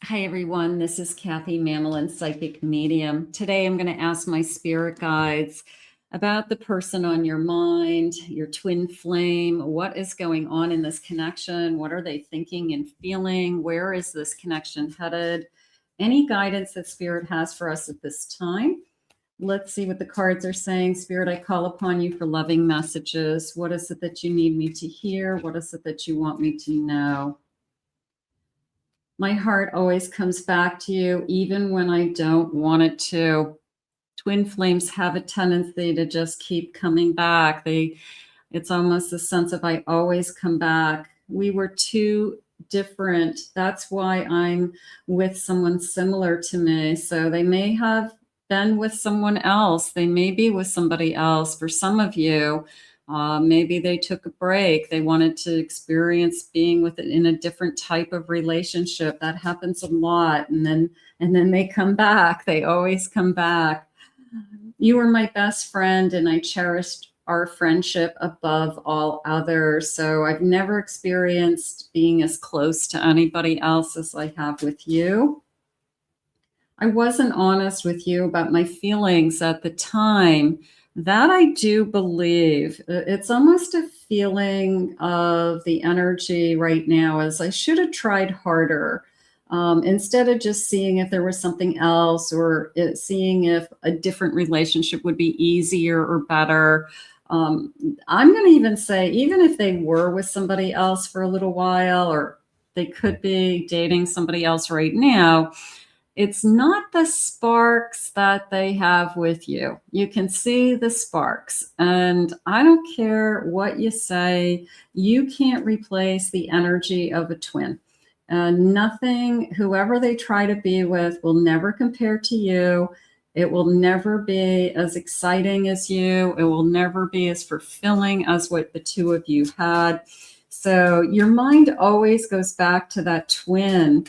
Hi everyone, this is Kathy Mamelin, Psychic Medium. Today I'm going to ask my spirit guides about the person on your mind, your twin flame. What is going on in this connection? What are they thinking and feeling? Where is this connection headed? Any guidance that Spirit has for us at this time? Let's see what the cards are saying. Spirit, I call upon you for loving messages. What is it that you need me to hear? What is it that you want me to know? My heart always comes back to you, even when I don't want it to. Twin flames have a tendency to just keep coming back. It's almost a sense of I always come back. We were too different. That's why I'm with someone similar to me. So they may have been with someone else. They may be with somebody else. For some of you, maybe they took a break. They wanted to experience being with it in a different type of relationship. That happens a lot. And then they come back. They always come back. You were my best friend, and I cherished our friendship above all others. So I've never experienced being as close to anybody else as I have with you. I wasn't honest with you about my feelings at the time. That I do believe. It's almost a feeling of the energy right now as I should have tried harder. Instead of just seeing if there was something else or seeing if a different relationship would be easier or better. I'm going to even say, even if they were with somebody else for a little while, or they could be dating somebody else right now, it's not the sparks that they have with you. You can see the sparks, and I don't care what you say, you can't replace the energy of a twin. Nothing, whoever they try to be with, will never compare to you. It will never be as exciting as you. It will never be as fulfilling as what the two of you had. So your mind always goes back to that twin.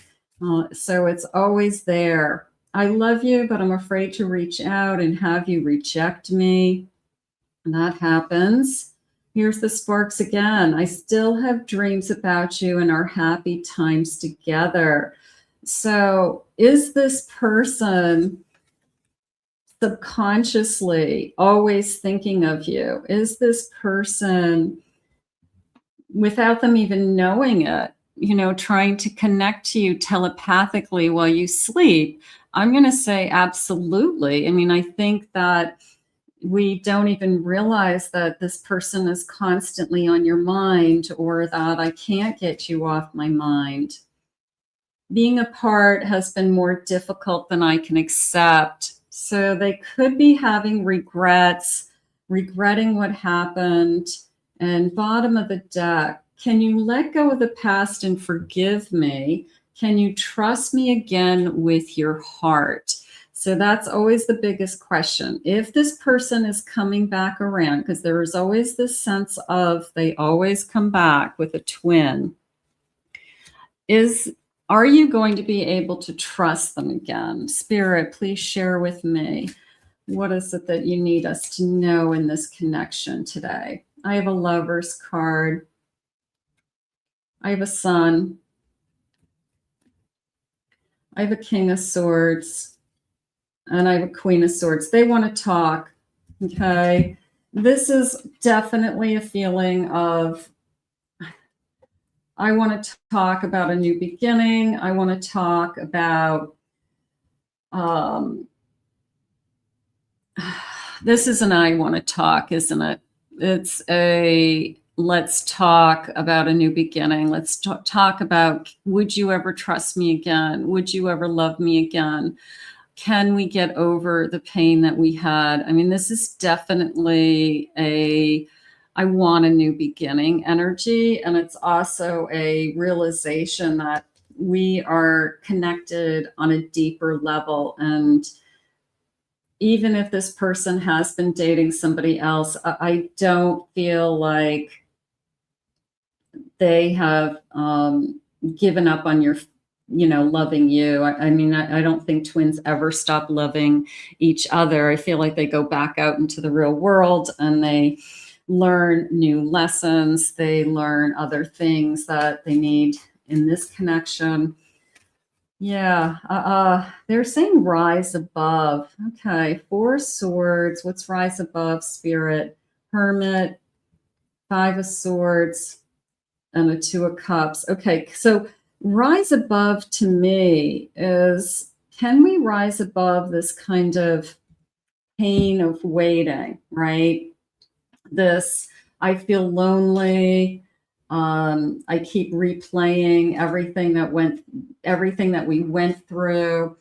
So it's always there. I love you, but I'm afraid to reach out and have you reject me. And that happens. Here's the sparks again. I still have dreams about you and our happy times together. So is this person subconsciously always thinking of you? Is this person, without them even knowing it, trying to connect to you telepathically while you sleep? I'm going to say absolutely. I mean, I think that we don't even realize that this person is constantly on your mind, or that I can't get you off my mind. Being apart has been more difficult than I can accept. So they could be having regrets, regretting what happened. And bottom of the deck, can you let go of the past and forgive me? Can you trust me again with your heart? So that's always the biggest question. If this person is coming back around, because there is always this sense of they always come back with a twin, are you going to be able to trust them again? Spirit, please share with me. What is it that you need us to know in this connection today? I have a Lover's card. I have a Sun. I have a King of Swords. And I have a Queen of Swords. They want to talk. Okay. This is definitely a feeling of, I want to talk about a new beginning. I want to talk about, this is an I want to talk, isn't it? It's a let's talk about a new beginning. Let's talk about, would you ever trust me again? Would you ever love me again? Can we get over the pain that we had? I mean, this is definitely I want a new beginning energy. And it's also a realization that we are connected on a deeper level. And even if this person has been dating somebody else, I don't feel like they have given up on your, loving you. I mean, I don't think twins ever stop loving each other. I feel like they go back out into the real world and they learn new lessons. They learn other things that they need in this connection. Yeah, they're saying rise above. Okay, Four Swords. What's rise above, Spirit? Hermit, Five of Swords, and a Two of Cups. Okay, so rise above to me is, can we rise above this kind of pain of waiting, right? This, I feel lonely. I keep replaying everything that we went through.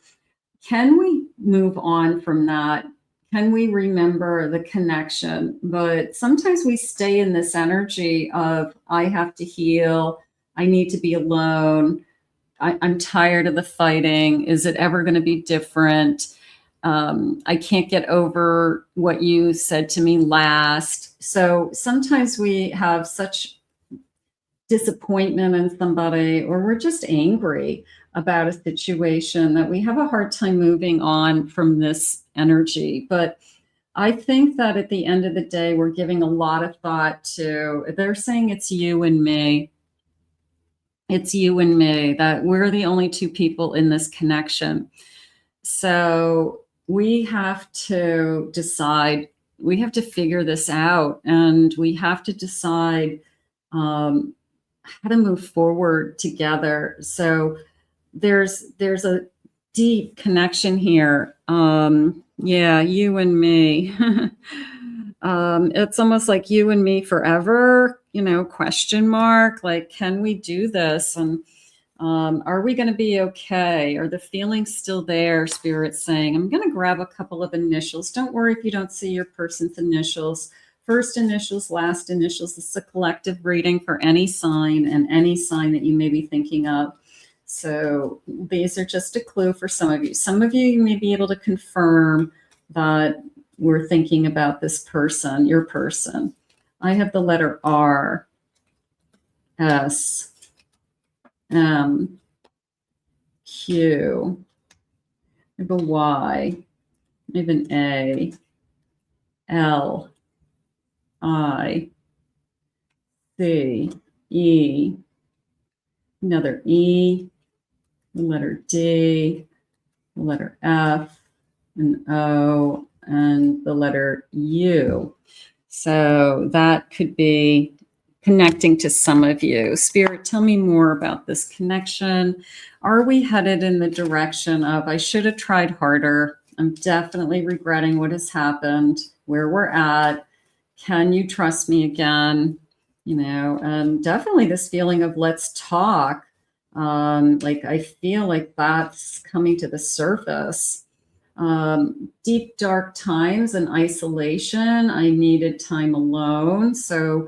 Can we move on from that? Can we remember the connection? But sometimes we stay in this energy of, I have to heal. I need to be alone. I'm tired of the fighting. Is it ever going to be different? I can't get over what you said to me last. So sometimes we have such disappointment in somebody, or we're just angry about a situation that we have a hard time moving on from this energy. But I think that at the end of the day, we're giving a lot of thought to, they're saying it's you and me. It's you and me, that we're the only two people in this connection. So we have to decide, we have to figure this out, and we have to decide how to move forward together. So there's a deep connection here. Yeah, you and me. It's almost like you and me forever, question mark. Like, can we do this? And are we going to be okay? Are the feelings still there? Spirit's saying, I'm going to grab a couple of initials. Don't worry if you don't see your person's initials. First initials, last initials. This is a collective reading for any sign and any sign that you may be thinking of. So these are just a clue for some of you. Some of you may be able to confirm that we're thinking about this person, your person. I have the letter R, S, M, Q. I have a Y. I have an A, L, I, C, E, another E, the letter D, the letter F, an O, and the letter U. So that could be connecting to some of you. Spirit, tell me more about this connection. Are we headed in the direction of, I should have tried harder. I'm definitely regretting what has happened, where we're at. Can you trust me again? And definitely this feeling of, let's talk. Like, I feel like that's coming to the surface. Deep, dark times and isolation. I needed time alone. So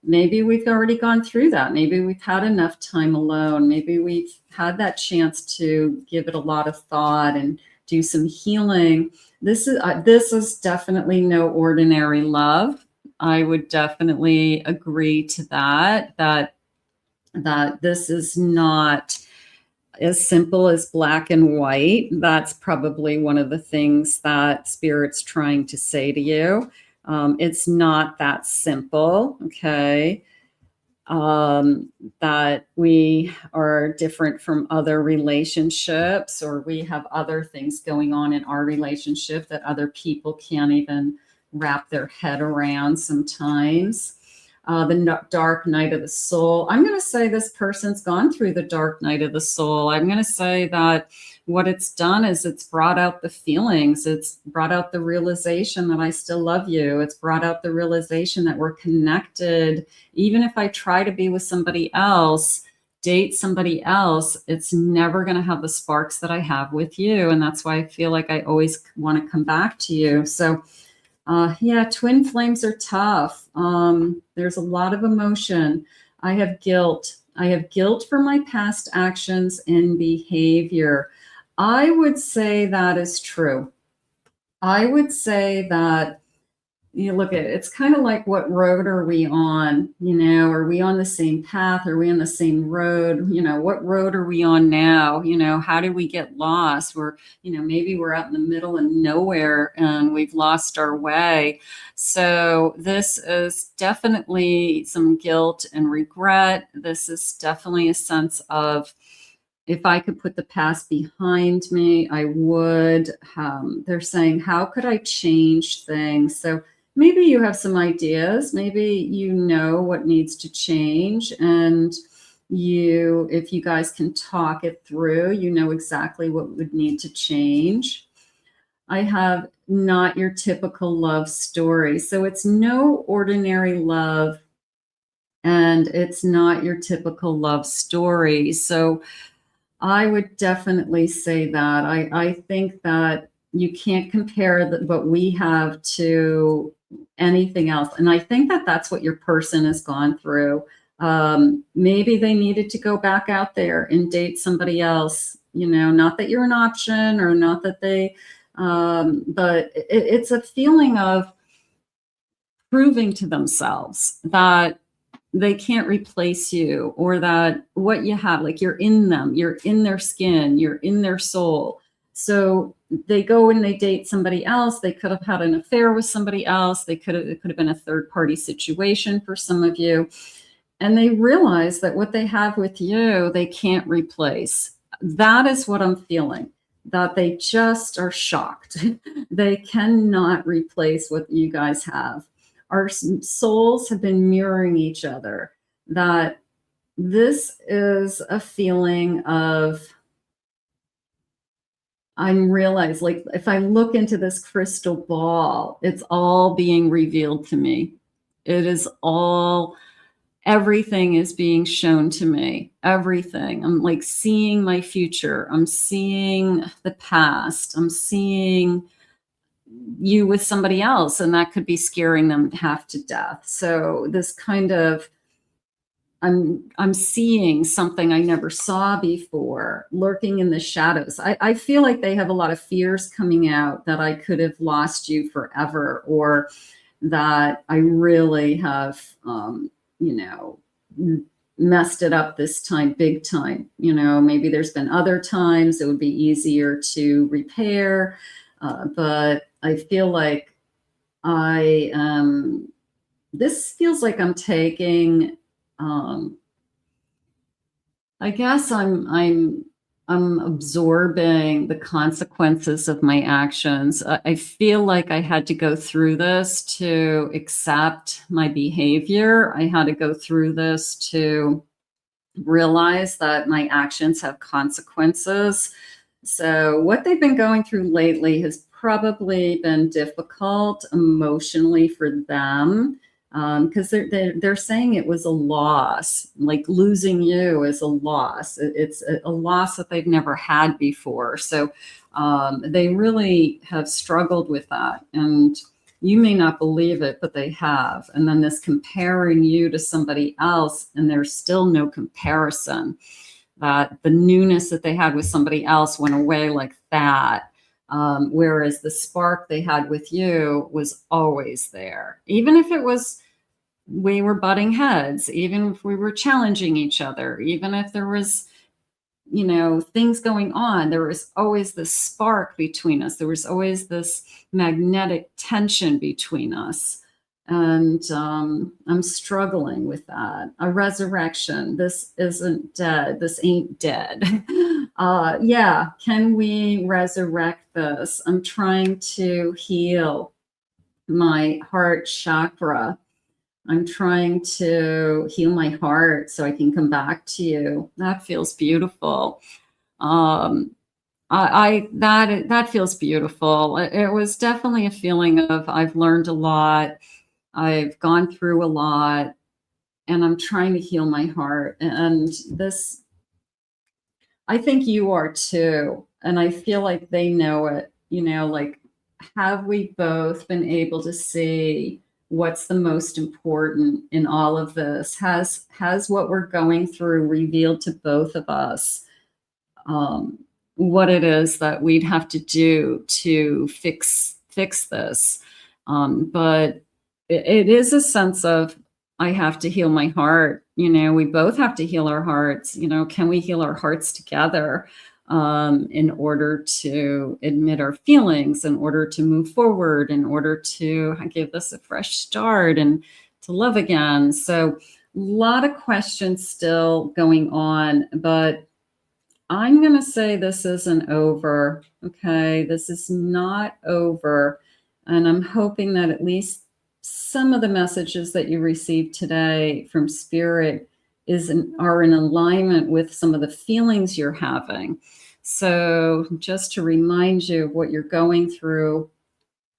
maybe we've already gone through that. Maybe we've had enough time alone. Maybe we've had that chance to give it a lot of thought and do some healing. This is definitely no ordinary love. I would definitely agree to that this is not as simple as black and white. That's probably one of the things that Spirit's trying to say to you. It's not that simple, okay? That we are different from other relationships, or we have other things going on in our relationship that other people can't even wrap their head around sometimes. The dark night of the soul. I'm going to say this person's gone through the dark night of the soul. I'm going to say that what it's done is it's brought out the feelings. It's brought out the realization that I still love you. It's brought out the realization that we're connected. Even if I try to be with somebody else, date somebody else, it's never going to have the sparks that I have with you. And that's why I feel like I always want to come back to you. So yeah, twin flames are tough. There's a lot of emotion. I have guilt. I have guilt for my past actions and behavior. I would say that is true. I would say that, you look at it, it's kind of like, what road are we on? Are we on the same path? Are we on the same road? What road are we on now? How did we get lost? Maybe we're out in the middle of nowhere and we've lost our way. So this is definitely some guilt and regret. This is definitely a sense of if I could put the past behind me, I would. They're saying, how could I change things? So maybe you have some ideas. Maybe you know what needs to change. And if you guys can talk it through, you know exactly what would need to change. I have not your typical love story. So it's no ordinary love, and it's not your typical love story. So I would definitely say that. I think that you can't compare what we have to anything else. And I think that that's what your person has gone through. Maybe they needed to go back out there and date somebody else, not that you're an option or not that they, but it's a feeling of proving to themselves that they can't replace you, or that what you have, like, you're in them, you're in their skin, you're in their soul. So they go and they date somebody else. They could have had an affair with somebody else. It could have been a third party situation for some of you. And they realize that what they have with you, they can't replace. That is what I'm feeling, that they just are shocked. They cannot replace what you guys have. Our souls have been mirroring each other, that this is a feeling of, I'm realized, like, if I look into this crystal ball, it's all being revealed to me. It is all, everything is being shown to me. Everything. I'm like seeing my future. I'm seeing the past. I'm seeing you with somebody else, and that could be scaring them half to death. So this kind of, I'm seeing something I never saw before lurking in the shadows. I feel like they have a lot of fears coming out, that I could have lost you forever, or that I really have, messed it up this time, big time. Maybe there's been other times it would be easier to repair. But I feel like this feels like I'm taking, I guess I'm absorbing the consequences of my actions. I feel like I had to go through this to accept my behavior. I had to go through this to realize that my actions have consequences. So what they've been going through lately has probably been difficult emotionally for them, because they're saying it was a loss, like losing you is a loss. It's a loss that they've never had before. So they really have struggled with that. And you may not believe it, but they have. And then this comparing you to somebody else, and there's still no comparison. That the newness that they had with somebody else went away like that. Whereas the spark they had with you was always there. Even if it was, we were butting heads, even if we were challenging each other, even if there was, things going on, there was always this spark between us. There was always this magnetic tension between us. And I'm struggling with that. A resurrection. This isn't dead. This ain't dead. Yeah. Can we resurrect this? I'm trying to heal my heart chakra. I'm trying to heal my heart so I can come back to you. That feels beautiful. That feels beautiful. It was definitely a feeling of, I've learned a lot. I've gone through a lot, and I'm trying to heal my heart. And this, I think you are too. And I feel like they know it, like, have we both been able to see what's the most important in all of this? Has what we're going through revealed to both of us what it is that we'd have to do to fix this? But it is a sense of, I have to heal my heart. We both have to heal our hearts. Can we heal our hearts together in order to admit our feelings, in order to move forward, in order to give this a fresh start and to love again? So a lot of questions still going on, but I'm going to say this isn't over. Okay. This is not over. And I'm hoping that at least some of the messages that you received today from Spirit are in alignment with some of the feelings you're having. So just to remind you of what you're going through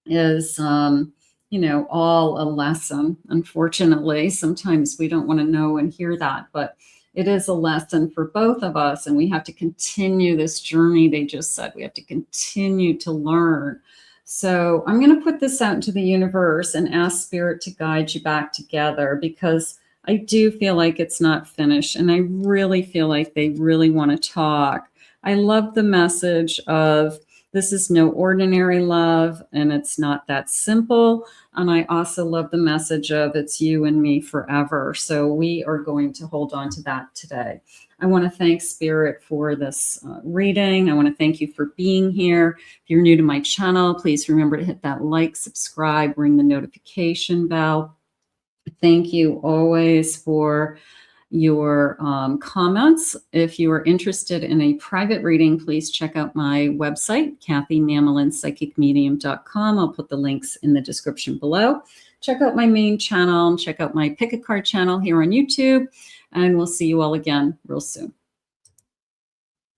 is, all a lesson. Unfortunately, sometimes we don't want to know and hear that, but it is a lesson for both of us. And we have to continue this journey. They just said we have to continue to learn. So I'm going to put this out into the universe and ask Spirit to guide you back together, because I do feel like it's not finished. And I really feel like they really want to talk. I love the message of this is no ordinary love, and it's not that simple. And I also love the message of it's you and me forever. So we are going to hold on to that today. I want to thank Spirit for this reading. I want to thank you for being here. If you're new to my channel, please remember to hit that like, subscribe, ring the notification bell. Thank you always for your comments. If you are interested in a private reading, please check out my website, CathyMamolinsPsychicMedium.com. I'll put the links in the description below. Check out my main channel, check out my Pick a Card channel here on YouTube, and we'll see you all again real soon.